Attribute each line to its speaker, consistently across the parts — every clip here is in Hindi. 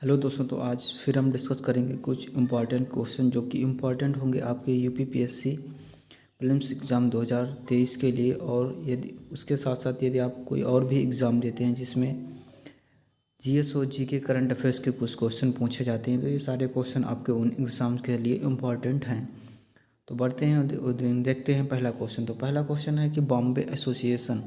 Speaker 1: हेलो दोस्तों, तो आज फिर हम डिस्कस करेंगे कुछ इम्पॉर्टेंट क्वेश्चन जो कि इम्पॉर्टेंट होंगे आपके यूपीपीएससी प्रीलिम्स एग्ज़ाम 2023 के लिए। और यदि उसके साथ साथ यदि आप कोई और भी एग्ज़ाम देते हैं जिसमें जीएस और जी के करंट अफेयर्स के कुछ क्वेश्चन पूछे जाते हैं, तो ये सारे क्वेश्चन आपके उन एग्ज़ाम्स के लिए इम्पॉर्टेंट हैं। तो बढ़ते हैं देखते हैं पहला क्वेश्चन। तो पहला क्वेश्चन है कि बॉम्बे एसोसिएशन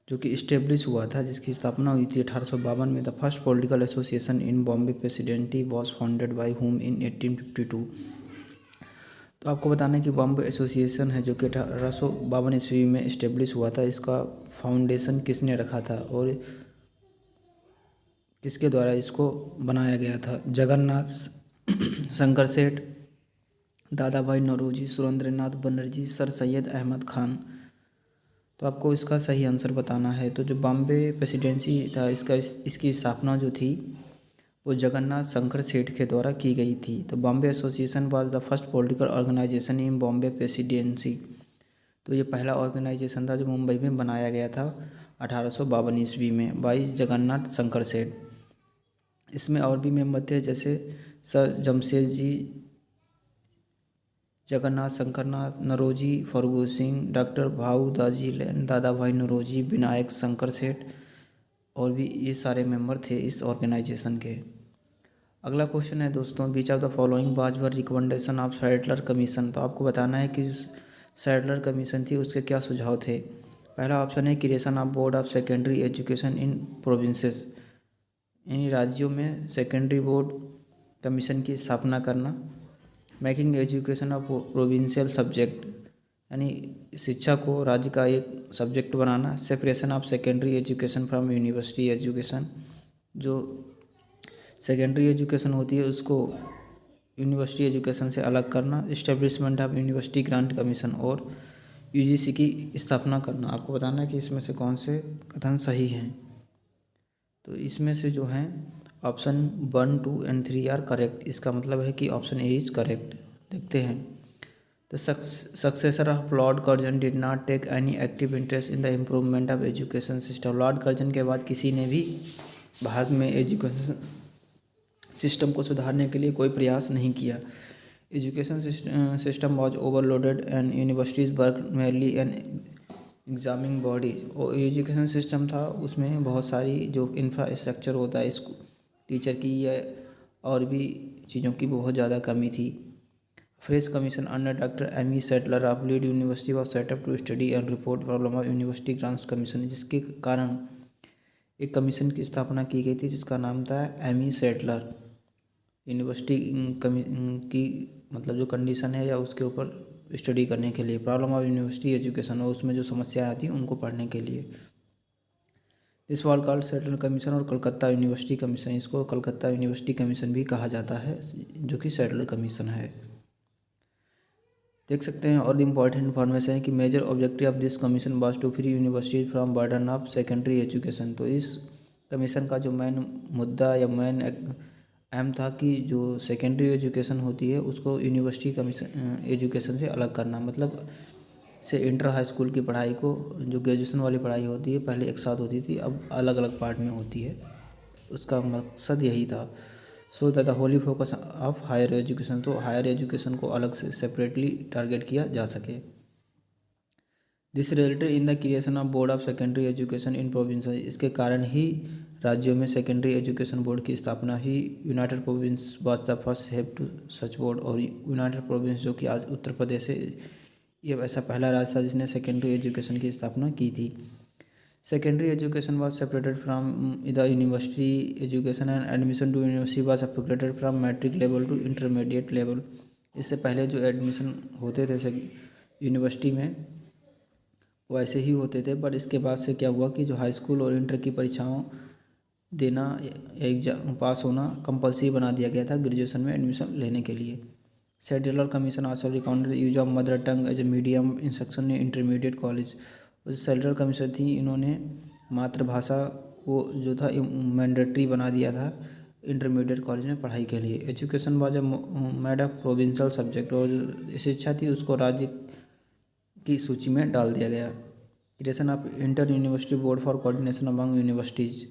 Speaker 1: जो कि इस्टेब्लिश हुआ था, जिसकी स्थापना हुई थी 1852 में। The first political association in Bombay presidency was founded by Hume in 1852। तो आपको बताना है कि बॉम्बे एसोसिएशन है जो कि 1852 ईस्वी में इस्टेब्लिश हुआ था। इसका फाउंडेशन किसने रखा था और किसके द्वारा इसको बनाया गया था? जगन्नाथ शंकर सेठ, दादा भाई नौरोजी, सुरेंद्रनाथ बनर्जी, सर सैयद अहमद खान। तो आपको इसका सही आंसर बताना है। तो जो बॉम्बे प्रेसिडेंसी था इसकी स्थापना जो थी वो जगन्नाथ शंकर सेठ के द्वारा की गई थी। तो Bombay Association was the first political organization in Bombay Presidency. तो ये पहला ऑर्गेनाइजेशन था जो मुंबई में बनाया गया था 1852 ईस्वी में बाई जगन्नाथ शंकर सेठ। इसमें और भी मेंबर थे, जैसे सर जमशेद जी, जगन्नाथ शंकरनाथ, नरोजी फर्गू सिंह, डॉक्टर भाऊ दाजी लैन, दादा भाई नरोजी, विनायक शंकर सेठ, और भी ये सारे मेंबर थे इस ऑर्गेनाइजेशन के। अगला क्वेश्चन है दोस्तों, which of the following was were recommendation of Sadler commission. तो आपको बताना है कि सैडलर कमीशन थी उसके क्या सुझाव थे। पहला ऑप्शन है creation of board of secondary education in provinces, यानी राज्यों में सेकेंडरी बोर्ड कमीशन की स्थापना करना। Making education of provincial subject, यानी शिक्षा को राज्य का एक subject banana. Separation of secondary education from university education, जो सेकेंडरी एजुकेशन होती है उसको यूनिवर्सिटी एजुकेशन से अलग करना। Establishment of university grant commission, और यूजीसी की स्थापना करना। आपको बताना है कि इसमें से कौन से कथन सही हैं। तो इसमें से जो हैं ऑप्शन 1, 2 एंड 3 आर करेक्ट। इसका मतलब है कि ऑप्शन ए इज करेक्ट। देखते हैं। The successor of Lord Curzon did not take any active interest in the improvement of education system. Lord Curzon के बाद किसी ने भी भारत में एजुकेशन सिस्टम को सुधारने के लिए कोई प्रयास नहीं किया। Education system was overloaded and universities work merely an examining body. और एजुकेशन सिस्टम था उसमें बहुत सारी जो इंफ्रास्ट्रक्चर होता है इसको टीचर की या और भी चीज़ों की बहुत ज़्यादा कमी थी। Fresh commission under doctor M E Sadler of Leeds university was set up to study and report problem of university grants commission, जिसके कारण एक कमीशन की स्थापना की गई थी जिसका नाम था एम ई सेटलर। यूनिवर्सिटी की मतलब जो कंडीशन है या उसके ऊपर स्टडी करने के लिए, प्रॉब्लम ऑफ यूनिवर्सिटी एजुकेशन और उसमें जो समस्याएं आती हैं उनको पढ़ने के लिए। This was called Sadler commission और कलकत्ता यूनिवर्सिटी कमीशन, इसको कलकत्ता यूनिवर्सिटी कमीशन भी कहा जाता है जो कि सेटलर कमीशन है। देख सकते हैं और इम्पॉर्टेंट इन्फॉर्मेशन है कि major objective of this commission was to free universities from burden of secondary education. तो इस कमीशन का जो मेन मुद्दा या मेन अहम था कि जो सेकेंडरी एजुकेशन होती है उसको यूनिवर्सिटी कमीशन एजुकेशन से अलग करना। मतलब से इंटर हाई स्कूल की पढ़ाई को, जो ग्रेजुएशन वाली पढ़ाई होती है पहले एक साथ होती थी, अब अलग अलग पार्ट में होती है। उसका मकसद यही था। So that the holy focus of higher education, तो हायर एजुकेशन को अलग से सेपरेटली टारगेट किया जा सके। This resulted in the creation of board of secondary education in province, इसके कारण ही राज्यों में सेकेंडरी एजुकेशन बोर्ड की स्थापना ही। United province was the first help to such board, और यूनाइटेड प्रोविंस जो कि आज उत्तर प्रदेश है, ये ऐसा पहला राज्य था जिसने सेकेंडरी एजुकेशन की स्थापना की थी। Secondary education was separated from the university education and admission to university was separated from matric level to intermediate level. इससे पहले जो एडमिशन होते थे यूनिवर्सिटी में वो ऐसे ही होते थे, पर इसके बाद से क्या हुआ कि जो हाई स्कूल और इंटर की परीक्षाओं देना, एग्जाम पास होना कंपलसरी बना दिया गया था ग्रेजुएशन में एडमिशन लेने के लिए। Sadler commission also recommended use of mother tongue as a medium instruction in intermediate college. जो सेटलर कमीशन थी इन्होंने मातृभाषा को जो था मैंडेटरी बना दिया था इंटरमीडिएट कॉलेज में पढ़ाई के लिए। Education was a made of provincial subject, और जो शिक्षा थी उसको राज्य की सूची में डाल दिया गया। Creation of inter university board for coordination among universities,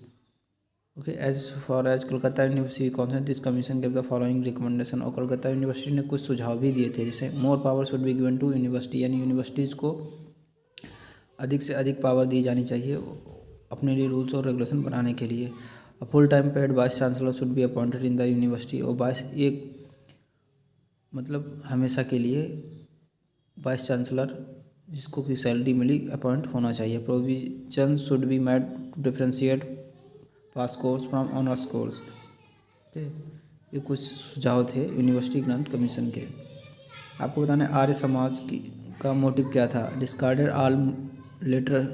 Speaker 1: okay, as far as Kolkata university concerned this commission give the following recommendation. और कोलकाता यूनिवर्सिटी ने कुछ सुझाव भी दिए थे, जैसे more power should be given to university, यानी यूनिवर्सिटीज़ को अधिक से अधिक पावर दी जानी चाहिए अपने लिए रूल्स और रेगुलेशन बनाने के लिए। Full time paid vice chancellor should be appointed in the university, और वाइस एक मतलब हमेशा के लिए वाइस चांसलर जिसको की सैलरी मिली अपॉइंट होना चाहिए। Provision should be made to differentiate pass course from honours course. Okay, ये कुछ सुझाव थे यूनिवर्सिटी ग्रांट कमीशन के। आपको बताना है आर्य समाज की का मोटिव क्या था। Discarded all later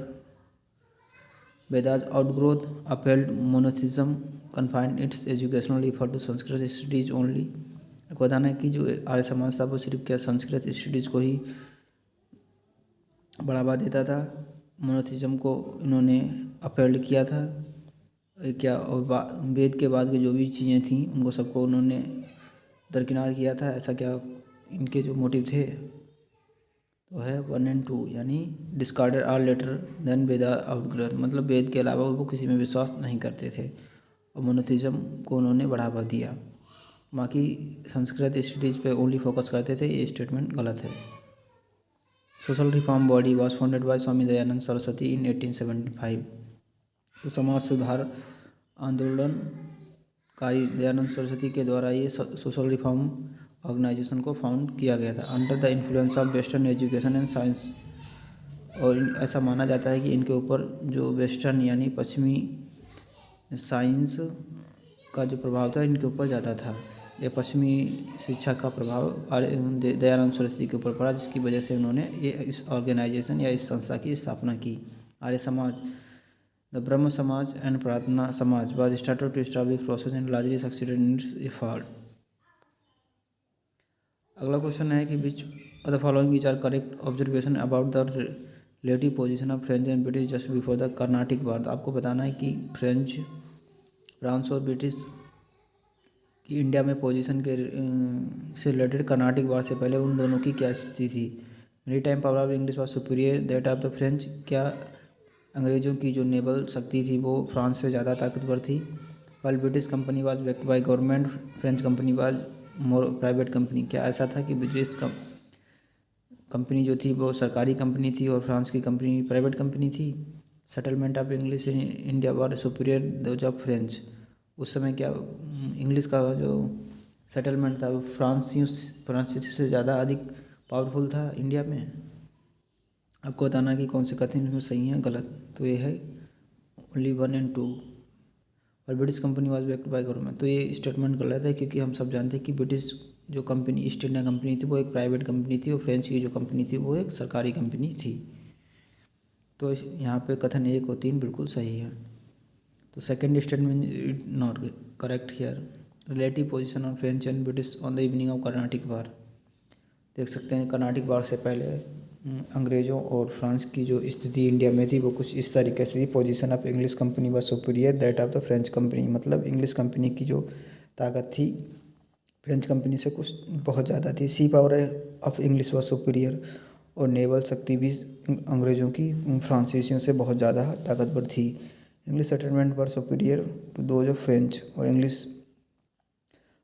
Speaker 1: Vedas outgrowth, upheld monotheism, confined its educational effort to Sanskrit studies only. आपको बताना है कि जो आर्य समाज था वो सिर्फ क्या संस्कृत स्टडीज़ को ही बढ़ावा देता था, मोनोथिज्म को इन्होंने अपहेल्ड किया था क्या, और वेद के बाद की जो भी चीज़ें थीं उनको सबको उन्होंने दरकिनार किया था, ऐसा क्या इनके जो मोटिव थे। तो है 1 और 2, यानी discarded all later than Veda outgrowth, मतलब वेद के अलावा वो किसी में विश्वास नहीं करते थे, और मोनोथिज्म को उन्होंने बढ़ावा दिया, बाकी संस्कृत स्टडीज़ पे ओनली फोकस करते थे। ये स्टेटमेंट गलत है। Social reform body was founded by Swami Dayanand Saraswati in 1875। तो समाज सुधार आंदोलनकारी दयानंद सरस्वती के द्वारा ये सोशल रिफॉर्म ऑर्गेनाइजेशन को फाउंड किया गया था under the influence of western education and science. और ऐसा माना जाता है कि इनके ऊपर जो वेस्टर्न यानी पश्चिमी साइंस का जो प्रभाव था इनके ऊपर ज़्यादा था। ये पश्चिमी शिक्षा का प्रभाव दयानंद सरस्वती के ऊपर पड़ा, जिसकी वजह से उन्होंने ये इस ऑर्गेनाइजेशन या इस संस्था की स्थापना की। आर्य समाज, द ब्रह्म समाज एंड प्रार्थना समाज was started to establish process and largely succeeded in its effort। अगला क्वेश्चन है कि which of the following is are correct observation about the relative position of French and British just before the Carnatic war. आपको बताना है कि फ्रांस और ब्रिटिश की इंडिया में पोजीशन के से रिलेटेड कर्नाटिक वार से पहले उन दोनों की क्या स्थिति थी। मेरी time power of English was superior that of the French, क्या अंग्रेज़ों की जो नेवल शक्ति थी वो फ्रांस से ज़्यादा ताकतवर थी। While British company was backed by government, French company was more private company, क्या ऐसा था कि ब्रिटिश कंपनी जो थी वो सरकारी कंपनी थी और फ्रांस की कंपनी प्राइवेट कंपनी थी। Settlement of English in India were superior those of French, उस समय क्या इंग्लिश का जो सेटलमेंट था वो फ्रांसीसी से ज़्यादा अधिक पावरफुल था इंडिया में। आपको बताना कि कौन से कथन इसमें सही हैं गलत। तो ये है ओनली 1 और 2। और British company was backed by government, तो ये स्टेटमेंट गलत है, क्योंकि हम सब जानते हैं कि ब्रिटिश जो कंपनी ईस्ट इंडिया कंपनी थी वो एक प्राइवेट कंपनी थी और फ्रेंच की जो कंपनी थी वो एक सरकारी कंपनी थी। तो यहाँ पे कथन 1 और 3 बिल्कुल सही है। तो second statement is not correct here. Relative position of French and British on the evening of Carnatic war. देख सकते हैं कर्नाटिक वार से पहले अंग्रेज़ों और फ्रांस की जो स्थिति इंडिया में थी वो कुछ इस तरीके से थी। पोजीशन ऑफ इंग्लिश कंपनी व superior that of the French company, मतलब इंग्लिश कंपनी की जो ताकत थी फ्रेंच कंपनी से कुछ बहुत ज़्यादा थी। सी पावर ऑफ इंग्लिश व सुपीरियर, और नेवल शक्ति भी अंग्रेज़ों की फ्रांसीसियों से बहुत ज़्यादा ताकतवर थी। English settlement were superior to those of French, और इंग्लिश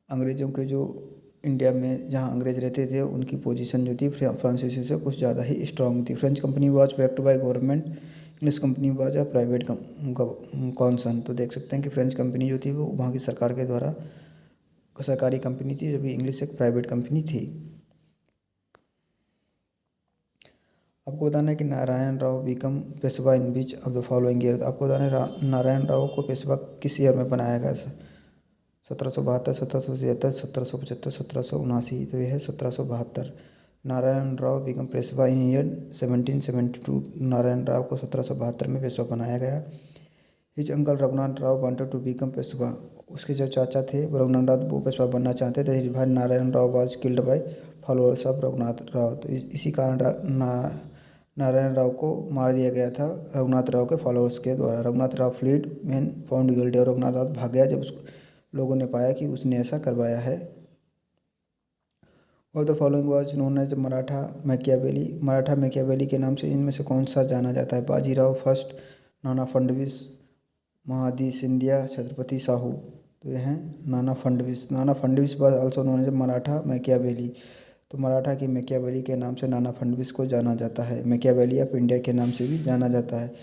Speaker 1: अंग्रेज़ों के जो इंडिया में जहाँ अंग्रेज़ रहते थे उनकी पोजीशन जो थी फ्रांसीसी से कुछ ज़्यादा ही स्ट्रांग थी। French company was backed by government, English company was a private concern. तो देख सकते हैं कि फ्रेंच कंपनी जो थी वो वहाँ की सरकार के द्वारा सरकारी कंपनी थी, जबकि इंग्लिश एक प्राइवेट कंपनी थी। आपको बताना है कि Narayan Rao become Peshwa in beach of the following year. आपको बताना है नारायण राव को पेशवा किस ईयर में बनाया गया। 1772, 1773, 1775, 1779। तो यह है 1772। Narayan Rao become Peshwa in year 1772। Narayan Rao को 1772 में पेशवा बनाया गया। His uncle Raghunath Rao wanted to become Peshwa, उसके जो चाचा थे वो रघुनाथ राव वो पेशवा बनना चाहते थे। हिज भाई Narayan Rao was killed by followers of Raghunath Rao, तो इसी कारण नारायण राव को मार दिया गया था रघुनाथ राव के फॉलोअर्स के द्वारा। Raghunath Rao fled man found guilty, और रघुनाथ राव भाग गया जब उस लोगों ने पाया कि उसने ऐसा करवाया है। और the following was known as Maratha Machiavelli. Maratha Machiavelli के नाम से इनमें से कौन सा जाना जाता है। बाजीराव फर्स्ट, नाना फडणवीस, महादी सिंधिया, छत्रपति साहू। तो ये हैं Nana Phadnavis. Nana Phadnavis was also known as Maratha Machiavelli. तो मराठा की मैकियावेली के नाम से नाना फडणवीस को जाना जाता है। मैकियावेली ऑफ इंडिया के नाम से भी जाना जाता है।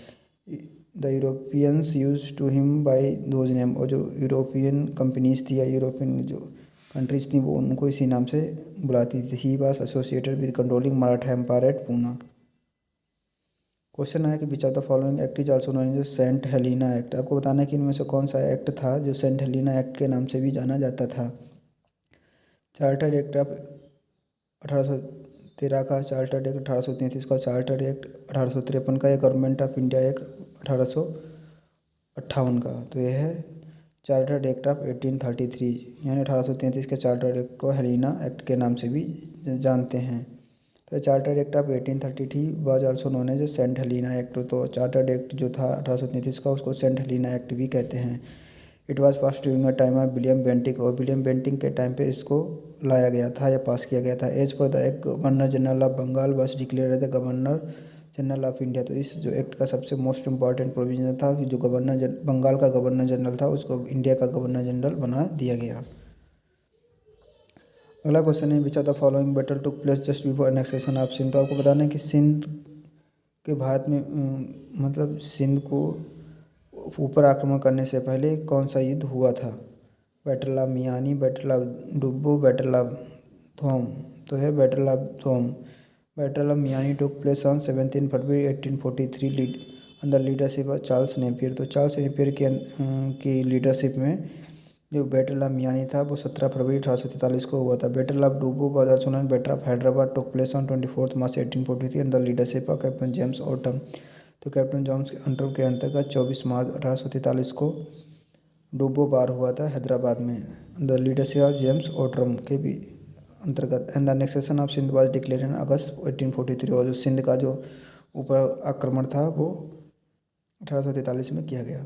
Speaker 1: The Europeans use to him by those name. और जो यूरोपियन कंपनीज थी या यूरोपियन जो कंट्रीज थी वो उनको इसी नाम से बुलाती थी। He was associated with controlling Maratha empire at Poona. Question आया कि which of the following act is also known as Saint Helena act. आपको बताना है कि इनमें से कौन सा एक्ट था जो सेंट हेलिना एक्ट के नाम से भी जाना जाता था। चार्टर एक्ट ऑफ 1813 का, चार्टर्ड एक्ट 1833 का, चार्टर एक्ट 1853 का, या गवर्नमेंट ऑफ इंडिया एक्ट 1858 का। तो यह है चार्टर्ड एक्ट ऑफ 1833, यानी 1833 के चार्टर्ड एक्ट को हेलिना एक्ट के नाम से भी जानते हैं। तो chartered act of 1833 was also known as Saint Helena act. तो चार्टर्ड एक्ट जो था 1833 का उसको सेंट हेलिना एक्ट भी कहते हैं। It was pass during the time of William Bentinck. और विलियम बेंटिक के टाइम पे इसको लाया गया था या पास किया गया था। As per the act governor general of Bengal was declared the governor general of India. तो इस जो एक्ट का सबसे मोस्ट इंपॉर्टेंट प्रोविजन था कि जो बंगाल का गवर्नर जनरल था उसको इंडिया का गवर्नर जनरल बना दिया गया। अगला क्वेश्चन है which of the following battle took place just before annexation of Sindh. तो आपको बताना है कि सिंध के भारत में मतलब सिंध को ऊपर आक्रमण करने से पहले कौन सा युद्ध हुआ था। Battle of Miani, battle of Dubbo, battle of Thom. तो है battle of Thom. Battle of Miani took place on 17 February 1843 lead under leadership of Charles Napier. तो चार्ल्स नेपियर की लीडरशिप में जो बैटल ऑफ मियानी था वो 17 फरवरी 1843 को हुआ था। Battle of Dubbo was also known battle of Hyderabad took place on 24 March 1843 under leadership of captain James Outram. तो कैप्टन जेम्स ऑटम के अंतर्गत 24 मार्च 1843 को डुब्बो पार हुआ था हैदराबाद में under leadership of James Outram के भी अंतर्गत। And the annexation of Sindh was declared in August 1843। और जो सिंध का जो ऊपर आक्रमण था वो 1843 में किया गया।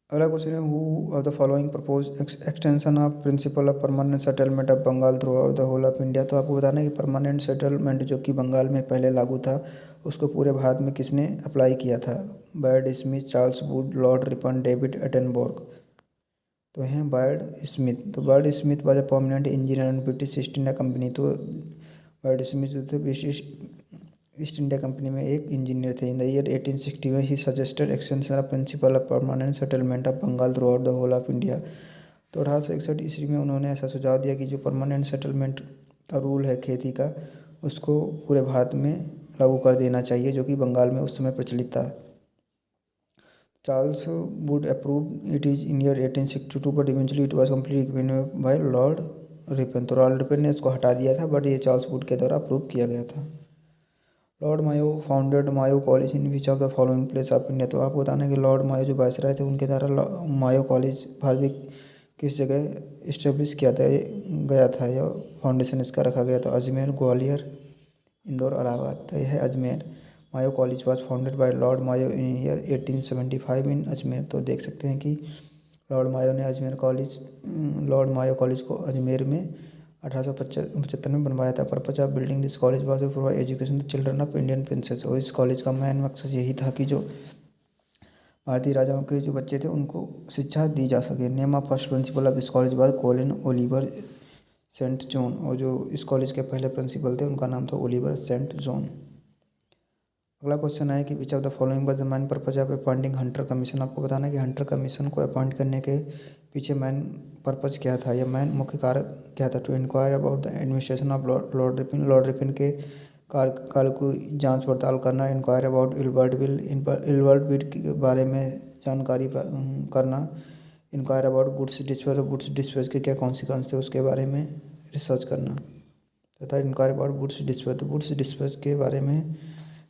Speaker 1: अगला क्वेश्चन है who of the following propose extension of principle of permanent settlement of Bengal throughout the whole of India. तो आपको बताना है कि परमानेंट सेटलमेंट जो कि बंगाल में पहले लागू था उसको पूरे भारत में किसने अप्लाई किया था। Bird Smith, Charles Wood, Lord Ripon, David Attenborough. तो हैं बर्ड स्मिथ। तो bird Smith was a permanent engineer in British east India company. तो बर्ड स्मिथ जो थे ब्रिटिश ईस्ट इंडिया कंपनी में एक इंजीनियर थे। इन द ईयर 1860 में he suggested extension of principle of permanent settlement of Bengal throughout the whole of India. तो 1861 ईस्वी में उन्होंने ऐसा सुझाव दिया कि जो परमानेंट सेटलमेंट का रूल है खेती का उसको पूरे भारत में लागू कर देना चाहिए जो कि बंगाल में उस समय प्रचलित था। Charles Wood approve it is in year 1862 but eventually it was completely by lord Ripon. तो लॉर्ड रिपन ने इसको हटा दिया था बट ये चार्ल्स वुड के द्वारा अप्रूव किया गया था। Lord Mayo founded Mayo college in which of the following place of India. तो आपको बताना है कि लॉर्ड मायो जो वायसराय थे उनके द्वारा मायो कॉलेज भारत किस जगह इस्टेब्लिश किया था गया था या फाउंडेशन इसका रखा गया था। अजमेर, ग्वालियर, इंदौर, इलाहाबाद। तो यह है Ajmer. Mayo college was founded by lord Mayo in year 1875 in Ajmer. तो देख सकते हैं कि लॉर्ड मायो ने लॉर्ड मायो कॉलेज को अजमेर में 1875 में बनवाया था। Purpose of building this college was to provide education to children of Indian princes. और इस कॉलेज का मेन मकसद यही था कि जो भारतीय राजाओं के जो बच्चे थे उनको शिक्षा दी जा सके। Name of first principal of this college was Colin Oliver Saint John. और जो इस कॉलेज के पहले प्रिंसिपल थे उनका नाम था ओलिवर सेंट जॉन। अगला क्वेश्चन है कि which of the following was the main purpose of appointing Hunter commission. आपको बताना है कि हंटर कमीशन को अपॉइंट करने के पीछे मेन पर्पज क्या था या मेन मुख्य कारक क्या था। To inquire about the administration of lord Ripon. Lord Ripon के कार्यकाल को जांच पड़ताल करना। इंक्वायर अबाउट इल्बर्ट बिल के बारे में जानकारी करना। इंक्वायर अबाउट वुड्स डिस्पेच के क्या कॉन्सिक्वेंस थे उसके बारे में रिसर्च करना तथा इंक्वायर अबाउट वुड्स डिस्पेच के बारे में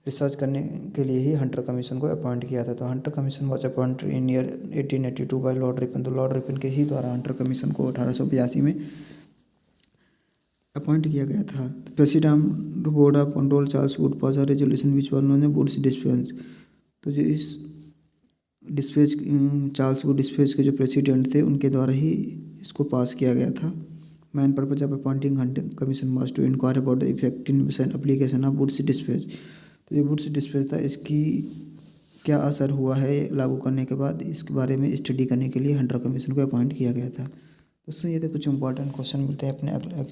Speaker 1: रिसर्च करने के लिए ही हंटर कमीशन को अपॉइंट किया था। तो Hunter commission was appointed in year 1882 by lord Ripon. तो लॉर्ड रिपन के ही द्वारा हंटर कमीशन को 1882 में अपॉइंट किया गया था। President board of control Charles Wood pass a resolution which was known as Wood's dispatch. तो जो इस डिस्पेच चार्ल्स वुड डिस्पेच के जो प्रेसिडेंट थे उनके द्वारा ही इसको पास किया गया था। Main purpose of appointing Hunter commission was to inquire about the effectiveness and application of Wood's dispatch. तो ये वुड्स डिस्पेच था इसकी क्या असर हुआ है लागू करने के बाद, इसके बारे में स्टडी करने के लिए हंटर कमीशन को अपॉइंट किया गया था। दोस्तों ये तो कुछ इंपॉर्टेंट क्वेश्चन मिलते हैं अपने अगले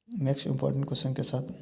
Speaker 1: नेक्स्ट इंपॉर्टेंट क्वेश्चन के साथ।